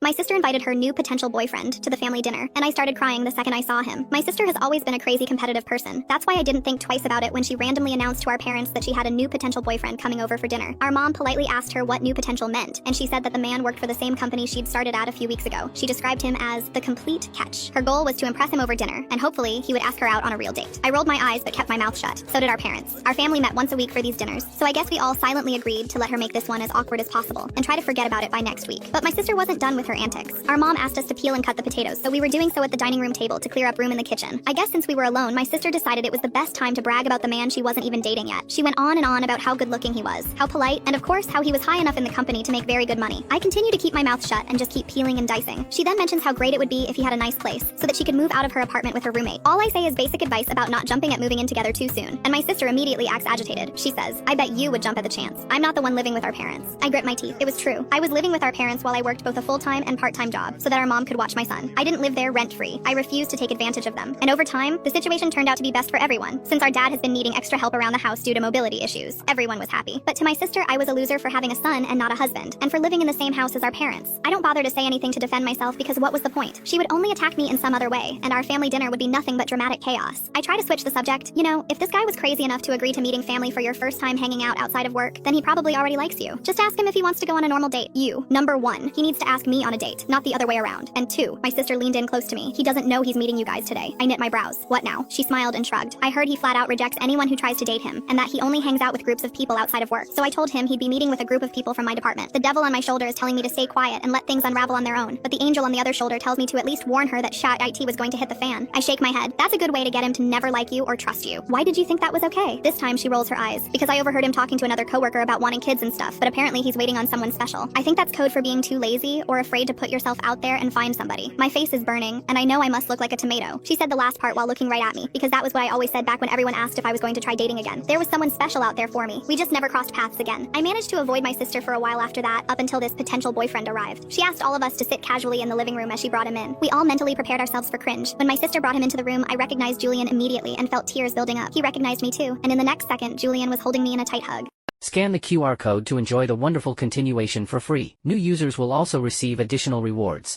My sister invited her new potential boyfriend to the family dinner, and I started crying the second I saw him. My sister has always been a crazy competitive person. That's why I didn't think twice about it when she randomly announced to our parents that she had a new potential boyfriend coming over for dinner. Our mom politely asked her what new potential meant, and she said that the man worked for the same company she'd started at a few weeks ago. She described him as the complete catch. Her goal was to impress him over dinner, and hopefully he would ask her out on a real date. I rolled my eyes but kept my mouth shut. So did our parents. Our family met once a week for these dinners, so I guess we all silently agreed to let her make this one as awkward as possible and try to forget about it by next week. But my sister wasn't done with her antics. Our mom asked us to peel and cut the potatoes, so we were doing so at the dining room table to clear up room in the kitchen. I guess since we were alone, my sister decided it was the best time to brag about the man she wasn't even dating yet. She went on and on about how good looking he was, how polite, and of course how he was high enough in the company to make very good money. I continue to keep my mouth shut and just keep peeling and dicing. She then mentions how great it would be if he had a nice place, so that she could move out of her apartment with her roommate. All I say is basic advice about not jumping at moving in together too soon, and my sister immediately acts agitated. She says, "I bet you would jump at the chance. I'm not the one living with our parents." I grit my teeth. It was true. I was living with our parents while I worked both a full-time and part-time job, so that our mom could watch my son. I didn't live there rent-free. I refused to take advantage of them. And over time, the situation turned out to be best for everyone. Since our dad has been needing extra help around the house due to mobility issues, everyone was happy. But to my sister, I was a loser for having a son and not a husband, and for living in the same house as our parents. I don't bother to say anything to defend myself because what was the point? She would only attack me in some other way, and our family dinner would be nothing but dramatic chaos. I try to switch the subject. You know, if this guy was crazy enough to agree to meeting family for your first time hanging out outside of work, then he probably already likes you. Just ask him if he wants to go on a normal date. Number one, he needs to ask me on a date, not the other way around. And two, my sister leaned in close to me. He doesn't know he's meeting you guys today. I knit my brows. What now? She smiled and shrugged. I heard he flat out rejects anyone who tries to date him, and that he only hangs out with groups of people outside of work. So I told him he'd be meeting with a group of people from my department. The devil on my shoulder is telling me to stay quiet and let things unravel on their own, but the angel on the other shoulder tells me to at least warn her that IT was going to hit the fan. I shake my head. That's a good way to get him to never like you or trust you. Why did you think that was okay? This time she rolls her eyes, because I overheard him talking to another coworker about wanting kids and stuff, but apparently he's waiting on someone special. I think that's code for being too lazy or afraid to put yourself out there and find somebody. My face is burning, and I know I must look like a tomato. She said the last part while looking right at me, because that was what I always said back when everyone asked if I was going to try dating again. There was someone special out there for me. We just never crossed paths again. I managed to avoid my sister for a while after that, up until this potential boyfriend arrived. She asked all of us to sit casually in the living room as she brought him in. We all mentally prepared ourselves for cringe. When my sister brought him into the room, I recognized Julian immediately and felt tears building up. He recognized me too, and in the next second, Julian was holding me in a tight hug. Scan the QR code to enjoy the wonderful continuation for free. New users will also receive additional rewards.